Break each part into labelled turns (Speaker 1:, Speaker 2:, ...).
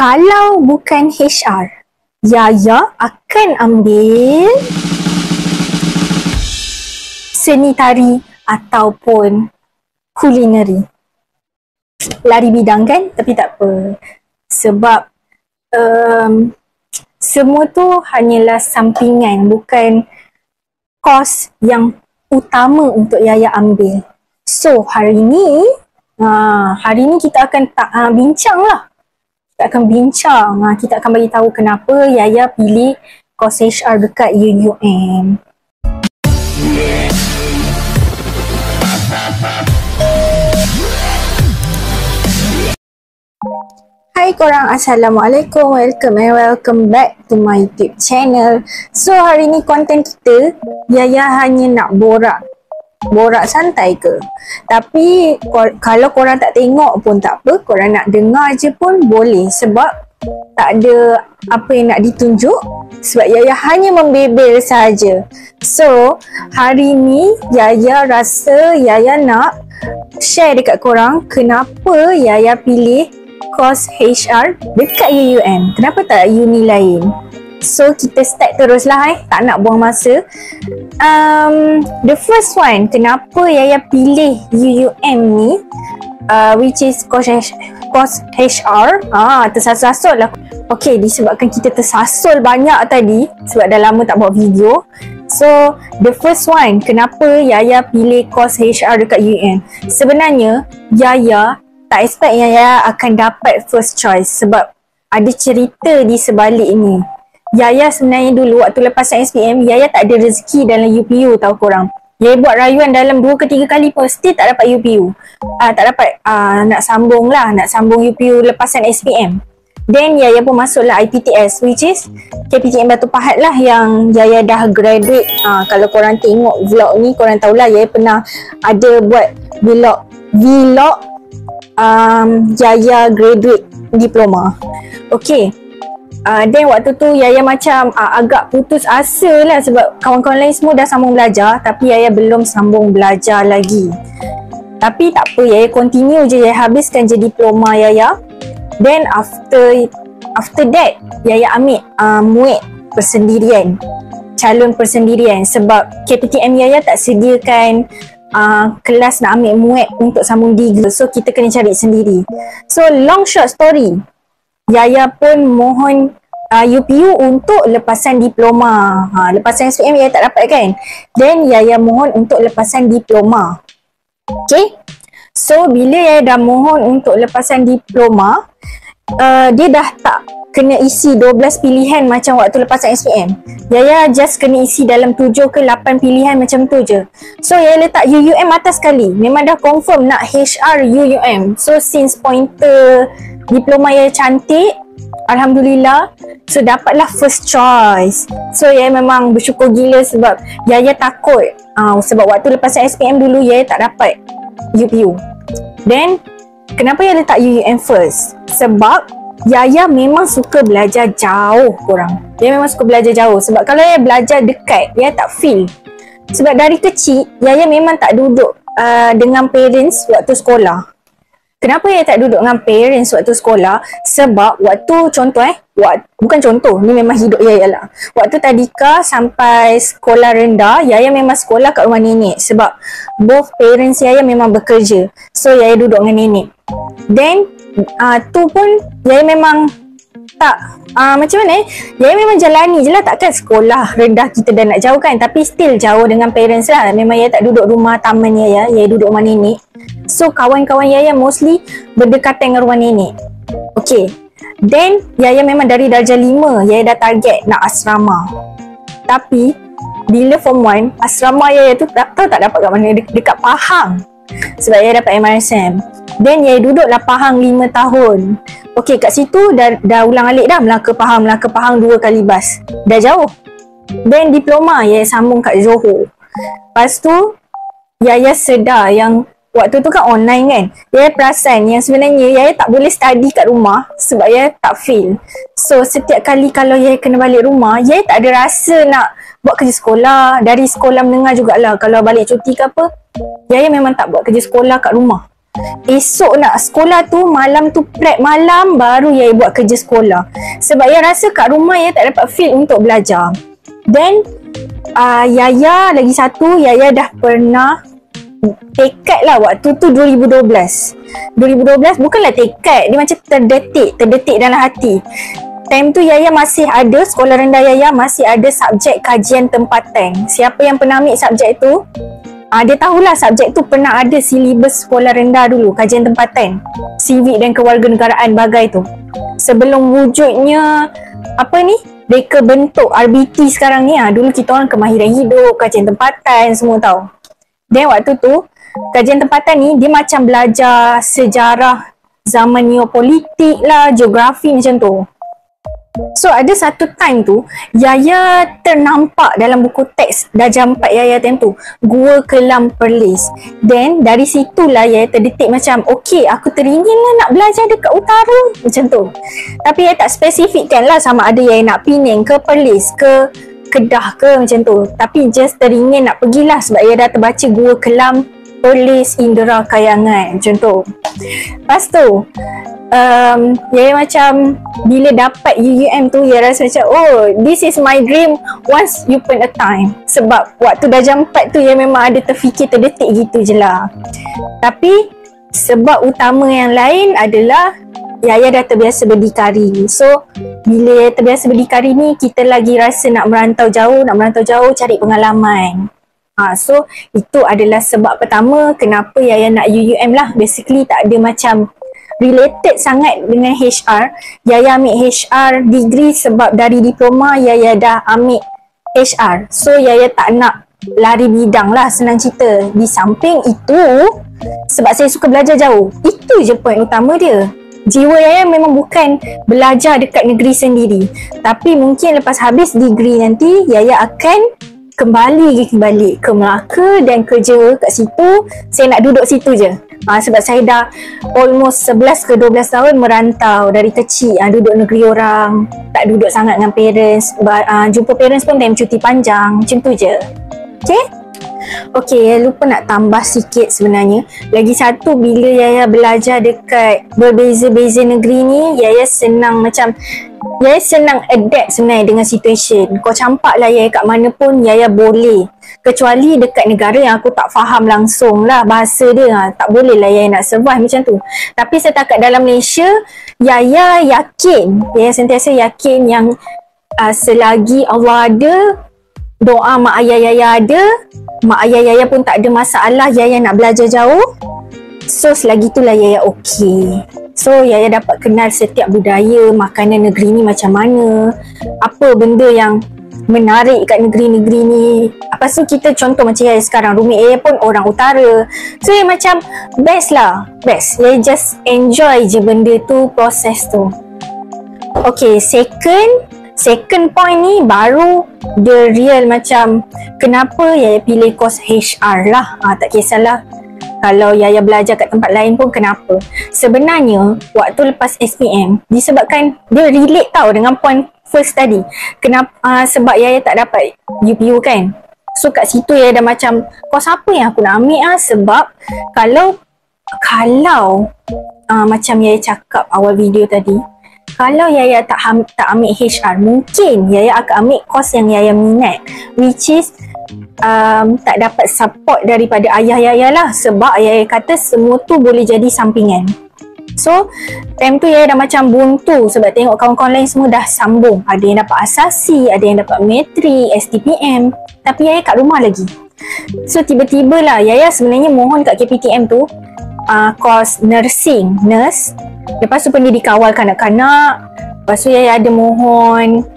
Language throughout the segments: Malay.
Speaker 1: Kalau bukan HR, Yaya akan ambil seni tari ataupun kulineri. Lari bidang kan? Tapi tak apa. Sebab semua tu hanyalah sampingan, bukan kos yang utama untuk Yaya ambil. So hari ni kita akan bincang lah. Kita akan bincang. Kita akan bagi tahu kenapa Yaya pilih kos HR dekat UUM. Hai korang, Assalamualaikum, welcome back to my YouTube channel. So hari ni konten kita, Yaya hanya nak borak santai ke. Tapi kalau korang tak tengok pun tak apa, korang nak dengar je pun boleh. Sebab tak ada apa yang nak ditunjuk, sebab Yaya hanya membebel saja. So hari ni Yaya rasa Yaya nak share dekat korang kenapa Yaya pilih kos HR dekat UUM. Kenapa tak uni lain? So kita start teruslah tak nak buang masa. The first one, kenapa Yaya pilih UUM ni, which is kos HR. Tersasul lah. Okay, disebabkan kita tersasul banyak tadi sebab dah lama tak buat video. So the first one, kenapa Yaya pilih kos HR dekat UUM? Sebenarnya Yaya tak expect Yaya akan dapat first choice sebab ada cerita di sebalik ni. Yaya sebenarnya dulu waktu lepasan SPM, Yaya tak ada rezeki dalam UPU tau korang. Yaya buat rayuan dalam 2 ke 3 kali pun still tak dapat UPU. Tak dapat nak sambung UPU lepasan SPM. Then Yaya pun masuklah IPTS, which is KPTM Batu Pahat lah yang Yaya dah graduate. Kalau korang tengok vlog ni, korang tahulah Yaya pernah ada buat vlog Yaya graduate diploma. Okay. Then waktu tu Yaya macam agak putus asa lah sebab kawan-kawan lain semua dah sambung belajar, tapi Yaya belum sambung belajar lagi. Tapi tak apa, Yaya continue je, Yaya habiskan je diploma Yaya. Then after that Yaya ambil MUIT persendirian, calon persendirian, sebab KPTM Yaya tak sediakan kelas nak ambil MUIT untuk sambung degree. So kita kena cari sendiri. So long short story, Yaya pun mohon UPU untuk lepasan diploma. Lepasan SPM Yaya tak dapat kan. Then Yaya mohon untuk lepasan diploma. Okay. So bila Yaya dah mohon untuk lepasan diploma, dia dah tak kena isi 12 pilihan macam waktu lepasan SPM. Yaya just kena isi dalam 7 ke 8 pilihan macam tu je. So Yaya letak UUM atas sekali. Memang dah confirm nak HR UUM. So since pointer diploma Yaya cantik, Alhamdulillah, so dapatlah first choice. So Yaya memang bersyukur gila sebab Yaya takut sebab waktu lepasan SPM dulu Yaya tak dapat UPU. Then kenapa Yaya letak UUM first? Sebab Yaya memang suka belajar jauh korang. Yaya memang suka belajar jauh. Sebab kalau Yaya belajar dekat, Yaya tak feel. Sebab dari kecil, Yaya memang tak duduk dengan parents waktu sekolah. Kenapa Yaya tak duduk dengan parents waktu sekolah? Sebab waktu contoh bukan contoh, ni memang hidup Yaya lah. Waktu tadika sampai sekolah rendah, Yaya memang sekolah kat rumah nenek. Sebab both parents Yaya memang bekerja. So Yaya duduk dengan nenek. Then tu pun Yaya memang tak macam mana Yaya memang jalani je lah. Takkan sekolah rendah kita dah nak jauh kan. Tapi still jauh dengan parents lah. Memang Yaya tak duduk rumah taman Yaya duduk rumah nenek. So kawan-kawan Yaya mostly berdekatan dengan rumah nenek. Okay. Then Yaya memang dari darjah 5 Yaya dah target nak asrama. Tapi bila form 1, asrama Yaya tu tahu tak dapat kat mana, dekat Pahang. Sebab Yaya dapat MRSM. Then Yaya duduklah Pahang 5 tahun. Okay, kat situ dah ulang alik dah, Melaka Pahang 2 kali bas. Dah jauh. Then diploma Yaya sambung kat Johor. Lepas tu Yaya sedar yang waktu tu kan online kan. Yaya perasan yang sebenarnya Yaya tak boleh study kat rumah sebab Yaya tak feel. So setiap kali kalau Yaya kena balik rumah, Yaya tak ada rasa nak buat kerja sekolah. Dari sekolah menengah jugalah, kalau balik cuti ke apa, Yaya memang tak buat kerja sekolah kat rumah. Esok nak sekolah tu, malam tu prep malam, baru Yaya buat kerja sekolah. Sebab Yaya rasa kat rumah Yaya tak dapat feel untuk belajar. Then Yaya lagi satu, Yaya dah pernah tekad lah waktu tu 2012 bukanlah tekad, dia macam terdetik dalam hati. Time tu Yaya masih ada, sekolah rendah Yaya masih ada subjek kajian tempatan. Siapa yang pernah ambil subjek tu, dia tahulah subjek tu pernah ada silibus sekolah rendah dulu, kajian tempatan, civic dan kewarganegaraan bagai tu. Sebelum wujudnya reka bentuk RBT sekarang ni, dulu kita orang kemahiran hidup, kajian tempatan semua tahu. Dan waktu tu kajian tempatan ni dia macam belajar sejarah zaman neopolitik lah, geografi macam tu. So ada satu time tu Yaya ternampak dalam buku teks darjah 4 Yaya time tu, Gua Kelam Perlis. Then dari situlah Yaya terdetik macam, okay, aku teringin lah nak belajar dekat utara macam tu. Tapi Yaya tak spesifikkan lah sama ada Yaya nak Penang ke Perlis ke Kedah ke macam tu. Tapi just teringin nak pergilah sebab Yaya dah terbaca Gua Kelam Perlis Indera Kayangan macam tu. Lepas tu Yaya macam bila dapat UUM tu, Yaya rasa macam, oh, this is my dream once upon a time. Sebab waktu darjah 4 tu Yaya memang ada terfikir terdetik gitu je lah. Tapi sebab utama yang lain adalah Yaya dah terbiasa berdikari. So bila Yaya terbiasa berdikari ni, kita lagi rasa nak merantau jauh cari pengalaman. So itu adalah sebab pertama kenapa Yaya nak UUM lah. Basically tak ada macam related sangat dengan HR. Yaya ambil HR degree sebab dari diploma Yaya dah ambil HR. So Yaya tak nak lari bidang lah, senang cerita. Di samping itu, sebab saya suka belajar jauh, itu je point utama dia. Jiwa Yaya memang bukan belajar dekat negeri sendiri, tapi mungkin lepas habis degree nanti Yaya akan kembali ke Melaka dan kerja kat situ. Saya nak duduk situ je. Sebab saya dah almost 11 ke 12 tahun merantau dari kecil, duduk negeri orang, tak duduk sangat dengan parents. Jumpa parents pun time cuti panjang, macam tu je. Okay, lupa nak tambah sikit sebenarnya. Lagi satu, bila Yaya belajar dekat berbeza-beza negeri ni, Yaya senang adapt sebenarnya dengan situation. Kau campak lah Yaya kat mana pun, Yaya boleh. Kecuali dekat negara yang aku tak faham langsung lah bahasa dia, tak boleh lah Yaya nak survive macam tu. Tapi setakat dalam Malaysia, Yaya sentiasa yakin yang selagi Allah ada, doa mak ayah Yaya ada, mak ayah Yaya pun tak ada masalah Yaya nak belajar jauh. So selagi itulah Yaya okay. So Yaya dapat kenal setiap budaya, makanan negeri ni macam mana, apa benda yang menarik kat negeri-negeri ni. Apa tu kita contoh macam Yaya sekarang, roommate Yaya pun orang utara. So Yaya macam best. Yaya just enjoy je benda tu, proses tu. Okay, second point ni baru the real macam kenapa Yaya pilih course HR lah. Tak kisahlah kalau Yaya belajar kat tempat lain pun kenapa. Sebenarnya waktu lepas SPM, disebabkan dia relate tau dengan point first tadi. Kenapa? Sebab Yaya tak dapat UPU kan. So kat situ Yaya dah macam, course apa yang aku nak ambil sebab kalau macam Yaya cakap awal video tadi, kalau Yaya tak ambil HR, mungkin Yaya akan ambil course yang Yaya minat, which is tak dapat support daripada ayah Yaya lah. Sebab Yaya kata semua tu boleh jadi sampingan. So time tu Yaya dah macam buntu sebab tengok kawan-kawan lain semua dah sambung. Ada yang dapat asasi, ada yang dapat matrik, STPM, tapi Yaya kat rumah lagi. So tiba-tiba lah Yaya sebenarnya mohon kat KPTM tu course nurse. Lepas tu pendidik awal kanak-kanak. Lepas tu Yaya ada mohon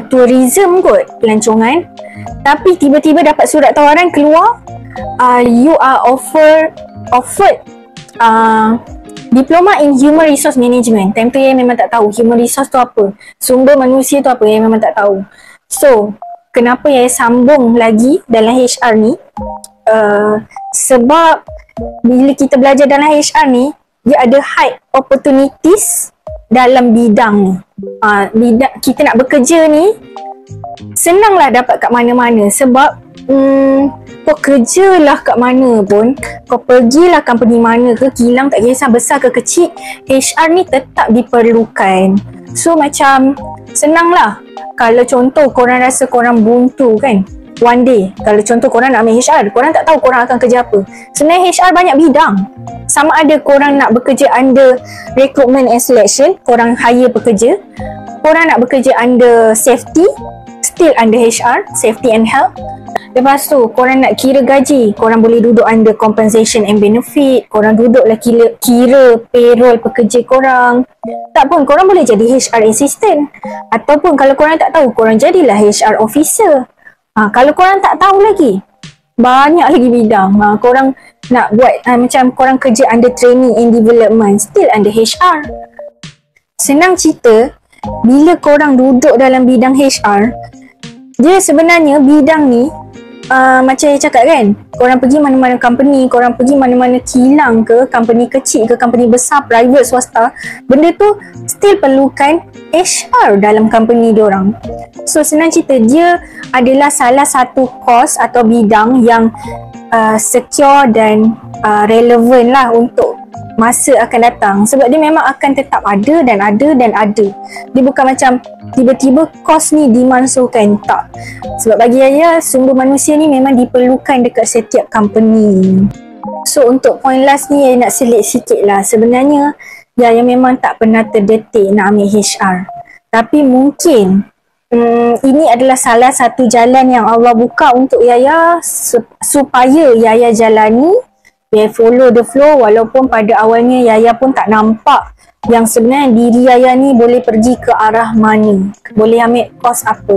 Speaker 1: tourism kot, pelancongan. Tapi tiba-tiba dapat surat tawaran keluar, you are offered diploma in human resource management. Time tu Yaya memang tak tahu human resource tu apa, sumber manusia tu apa, Yaya memang tak tahu. So kenapa Yaya sambung lagi dalam HR ni? Sebab bila kita belajar dalam HR ni, dia ada high opportunities dalam bidang ni. Bidang kita nak bekerja ni, senanglah dapat kat mana-mana sebab kau kerjalah kat mana pun, kau pergilah company mana ke, kilang tak kisah besar ke kecil, HR ni tetap diperlukan. So macam senanglah. Kalau contoh korang rasa korang buntu kan, one day, kalau contoh korang nak ambil HR, korang tak tahu korang akan kerja apa. Sebenarnya HR banyak bidang. Sama ada korang nak bekerja under recruitment and selection, korang hire pekerja. Korang nak bekerja under safety, still under HR, safety and health. Lepas tu, korang nak kira gaji, korang boleh duduk under compensation and benefit. Korang duduklah kira payroll pekerja korang. Tak pun, korang boleh jadi HR assistant. Ataupun kalau korang tak tahu, korang jadilah HR officer. Kalau korang tak tahu lagi, banyak lagi bidang. Korang nak buat macam korang kerja under training and development, still under HR. Senang cerita, bila korang duduk dalam bidang HR, dia sebenarnya bidang ni macam saya cakap kan, korang pergi mana-mana company, korang pergi mana-mana kilang ke, company kecil ke, company besar, private, swasta, benda tu still perlukan HR dalam company diorang. So senang cerita, dia adalah salah satu course atau bidang yang secure dan relevan lah untuk masa akan datang, sebab dia memang akan tetap ada dan ada dan ada. Dia bukan macam tiba-tiba kos ni dimansuhkan, tak. Sebab bagi saya, sumber manusia ni memang diperlukan dekat setiap company. So untuk point last ni, saya nak selit sikit lah. Sebenarnya Yaya memang tak pernah terdetik nak ambil HR, tapi mungkin ini adalah salah satu jalan yang Allah buka untuk Yaya supaya Yaya jalani. Yaya follow the flow, walaupun pada awalnya Yaya pun tak nampak yang sebenarnya diri Yaya ni boleh pergi ke arah mana, boleh ambil course apa.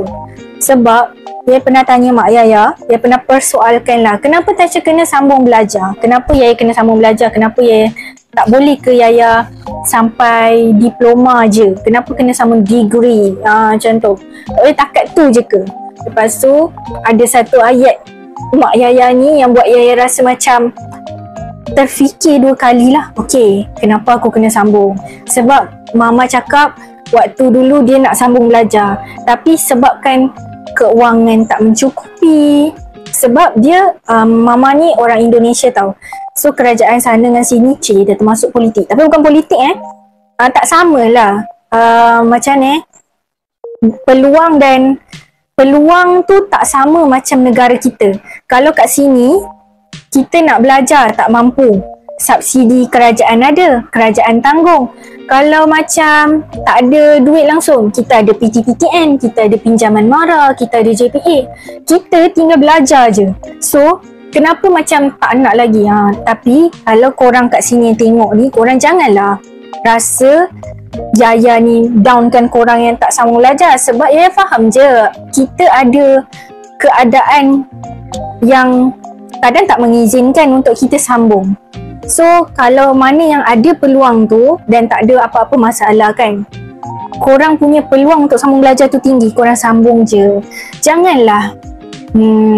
Speaker 1: Sebab Yaya pernah tanya mak Yaya pernah persoalkan lah, kenapa Tasha kena sambung belajar, kenapa Yaya kena sambung belajar, kenapa Yaya tak boleh ke Yaya sampai diploma je, kenapa kena sambung degree, macam tu, tak boleh takat tu je ke. Lepas tu ada satu ayat mak Yaya ni yang buat Yaya rasa macam terfikir dua kali lah. Okay, kenapa aku kena sambung? Sebab mama cakap waktu dulu dia nak sambung belajar, tapi sebabkan keuangan tak mencukupi. Sebab dia mama ni orang Indonesia tau, so kerajaan sana dengan sini dia termasuk politik, tapi bukan politik tak sama lah. Macam ni peluang tu tak sama macam negara kita. Kalau kat sini kita nak belajar tak mampu, subsidi kerajaan ada, kerajaan tanggung. Kalau macam tak ada duit langsung, kita ada PTPTN, kita ada pinjaman mara, kita ada JPA. Kita tinggal belajar je. So kenapa macam tak nak lagi? Tapi kalau korang kat sini tengok ni, korang janganlah rasa Yaya ni downkan korang yang tak sambung belajar. Sebab Yaya faham je, kita ada keadaan yang kadang tak mengizinkan untuk kita sambung. So kalau mana yang ada peluang tu dan tak ada apa-apa masalah kan, korang punya peluang untuk sambung belajar tu tinggi, korang sambung je. Janganlah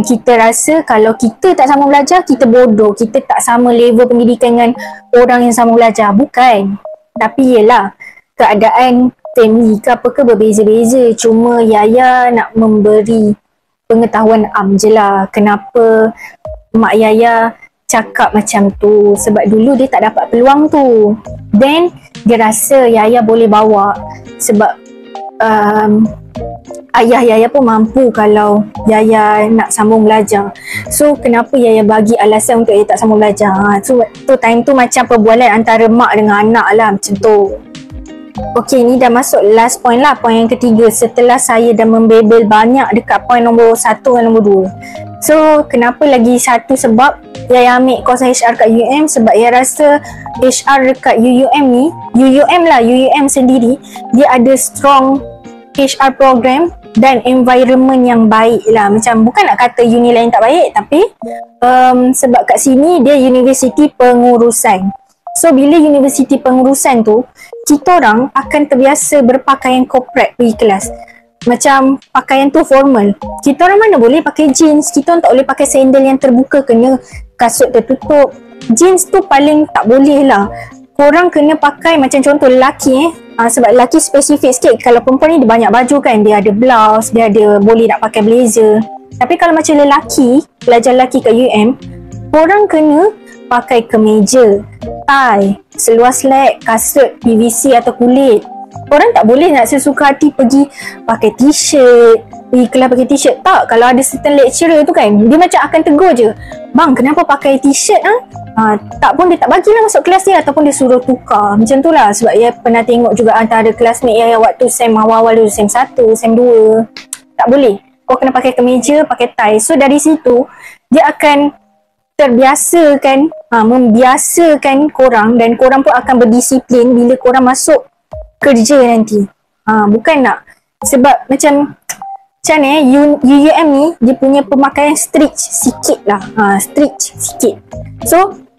Speaker 1: kita rasa kalau kita tak sambung belajar, kita bodoh, kita tak sama level pendidikan dengan orang yang sambung belajar. Bukan, tapi yelah, keadaan family ke apa ke berbeza-beza. Cuma Yaya nak memberi pengetahuan je lah kenapa mak Yaya cakap macam tu. Sebab dulu dia tak dapat peluang tu, then dia rasa Yaya boleh bawa. Sebab ayah Yaya pun mampu kalau Yaya nak sambung belajar. So kenapa Yaya bagi alasan untuk Yaya tak sambung belajar? So tu time tu macam perbualan antara mak dengan anak lah, macam tu. Okay, ni dah masuk last point lah, point yang ketiga. Setelah saya dah membebel banyak dekat point nombor 1 dan nombor 2. So kenapa lagi satu sebab Yaya ambil course HR kat UUM, sebab Yaya rasa HR dekat UUM ni, UUM sendiri, dia ada strong HR program dan environment yang baik lah. Macam bukan nak kata uni lain tak baik, tapi sebab kat sini dia universiti pengurusan. So bila universiti pengurusan tu, kita orang akan terbiasa berpakaian corporate pergi kelas. Macam pakaian tu formal. Kita orang mana boleh pakai jeans, kita orang tak boleh pakai sandal yang terbuka, kena kasut tertutup. Jeans tu paling tak boleh lah. Korang kena pakai macam contoh lelaki Sebab lelaki spesifik sikit. Kalau perempuan ni dia banyak baju kan, dia ada blouse, dia ada boleh nak pakai blazer. Tapi kalau macam lelaki, pelajar lelaki kat UM, korang kena pakai kemeja, tie, seluar slack, kasut PVC atau kulit. Korang tak boleh nak sesuka hati pergi pakai t-shirt, pergi kelas pakai t-shirt. Tak, kalau ada certain lecturer tu kan, dia macam akan tegur je, bang kenapa pakai t-shirt tak pun dia tak bagilah masuk kelas dia, ataupun dia suruh tukar. Macam tu lah. Sebab dia pernah tengok juga antara classmate yang waktu sem awal-awal dulu, sem 1, sem 2, tak boleh. Kau kena pakai kemeja, pakai tie. So dari situ dia akan terbiasakan, membiasakan korang, dan korang pun akan berdisiplin bila korang masuk kerja nanti. Bukan nak, sebab macam ni UUM ni dia punya pemakaian strict sikit lah. Strict sikit. So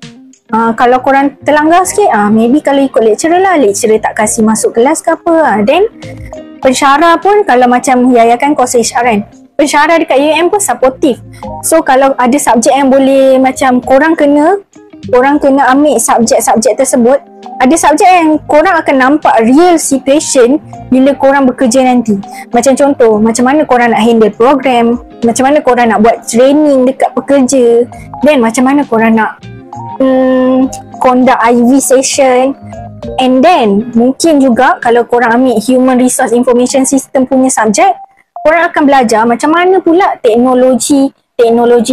Speaker 1: kalau korang terlanggar sikit, maybe kalau ikut lecturer lah, lecturer tak kasih masuk kelas ke apa. Then pensyarah pun, kalau macam Yaya kan course HR kan, pensyarah dekat UM pun supportive. So kalau ada subjek yang boleh macam korang kena ambil subjek-subjek tersebut, ada subjek yang korang akan nampak real situation bila korang bekerja nanti. Macam contoh, macam mana korang nak handle program, macam mana korang nak buat training dekat pekerja, then macam mana korang nak conduct IV session. And then mungkin juga kalau korang ambil Human Resource Information System punya subjek, korang akan belajar macam mana pula teknologi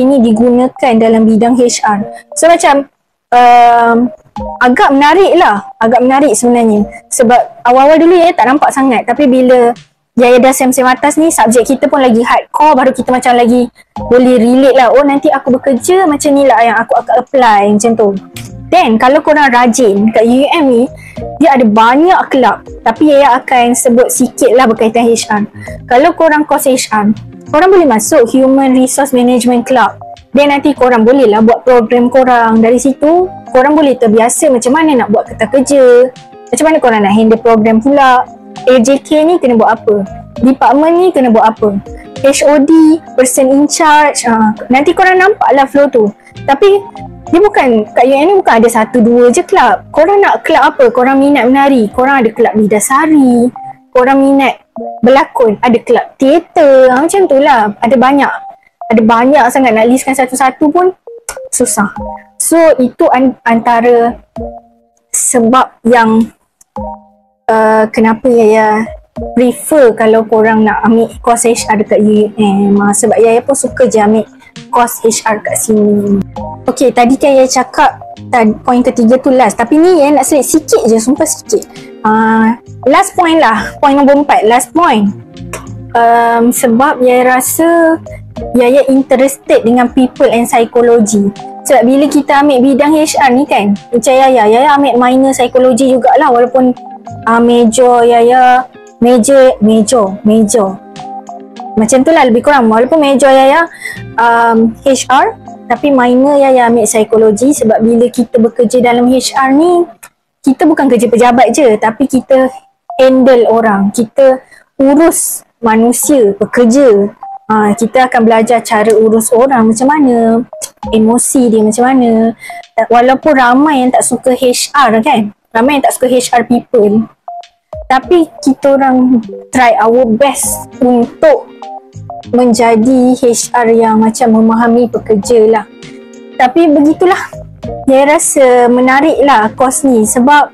Speaker 1: ni digunakan dalam bidang HR. So macam agak menarik sebenarnya. Sebab awal-awal dulu ya tak nampak sangat, tapi bila Yaya dah sem-sem atas ni, subjek kita pun lagi hardcore, baru kita macam lagi boleh relate lah. Oh nanti aku bekerja macam ni lah yang aku akan apply, macam tu. Then kalau korang rajin kat UUM ni, dia ada banyak kelab, tapi Yaya akan sebut sikit lah berkaitan HR. Kalau korang course HR, korang boleh masuk Human Resource Management Club. Then nanti korang boleh lah buat program korang. Dari situ korang boleh terbiasa macam mana nak buat kertas kerja, macam mana korang nak handle program pula. AJK ni kena buat apa, department ni kena buat apa, HOD, person in charge. Nanti korang nampak lah flow tu. Tapi dia bukan, kat UM ni bukan ada 1-2 je kelab. Korang nak kelab apa? Korang minat menari, korang ada kelab bidasari. Korang minat berlakon, ada kelab teater. Macam tu lah. Ada banyak sangat, nak listkan satu-satu pun susah. So itu antara sebab yang kenapa Yaya prefer kalau korang nak ambil course HR dekat UUM. Sebab Yaya pun suka je ambil course HR kat sini. Okay, tadi kan Yaya cakap point ketiga tu last, tapi ni Yaya nak selit sikit je, sumpah sikit. Last point lah, point nombor 4, last point. Sebab Yaya rasa Yaya interested dengan people and psychology. Sebab bila kita ambil bidang HR ni kan, macam Yaya ambil minor psikologi jugalah, walaupun major Yaya major macam tu lah lebih kurang. Walaupun major Yaya HR, tapi minor Yaya ambil psikologi. Sebab bila kita bekerja dalam HR ni, kita bukan kerja pejabat je, tapi kita handle orang, kita urus manusia, pekerja. Kita akan belajar cara urus orang macam mana, emosi dia macam mana. Walaupun ramai yang tak suka HR kan, ramai yang tak suka HR people, tapi kita orang try our best untuk menjadi HR yang macam memahami pekerja lah. Tapi begitulah, saya rasa menarik lah course ni. Sebab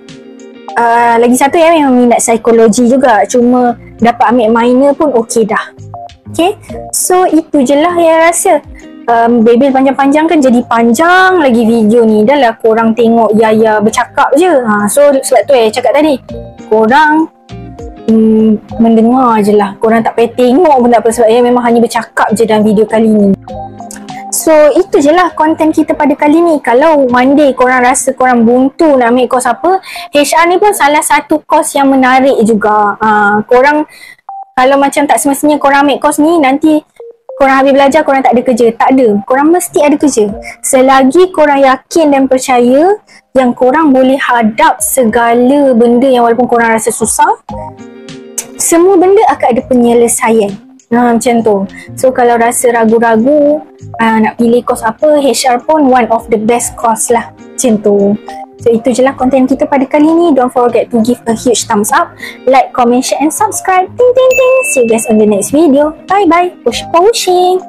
Speaker 1: lagi satu memang minat psikologi juga, cuma dapat ambil minor pun okey dah. Okay, so itu je lah Yaya rasa. Bebel panjang-panjang kan jadi panjang lagi video ni. Dah lah korang tengok Yaya bercakap je. So sebab tu Yaya cakap tadi, korang mendengar je lah, korang tak payah tengok pun tak apa, sebab Yaya memang hanya bercakap je dalam video kali ni. So itu je lah konten kita pada kali ni. Kalau Monday korang rasa korang buntu nak ambil course apa, HR ni pun salah satu course yang menarik juga. Korang kalau macam tak semestinya korang ambil course ni, nanti korang habis belajar korang tak ada kerja. Tak ada, korang mesti ada kerja. Selagi korang yakin dan percaya yang korang boleh hadap segala benda yang walaupun korang rasa susah, semua benda akan ada penyelesaian. Macam tu. So kalau rasa ragu-ragu nak pilih course apa, HR pun one of the best course lah. Macam tu. So itu je lah konten kita pada kali ni. Don't forget to give a huge thumbs up, like, comment, share and subscribe. Ting ting ting. See you guys on the next video. Bye bye. Push pushing.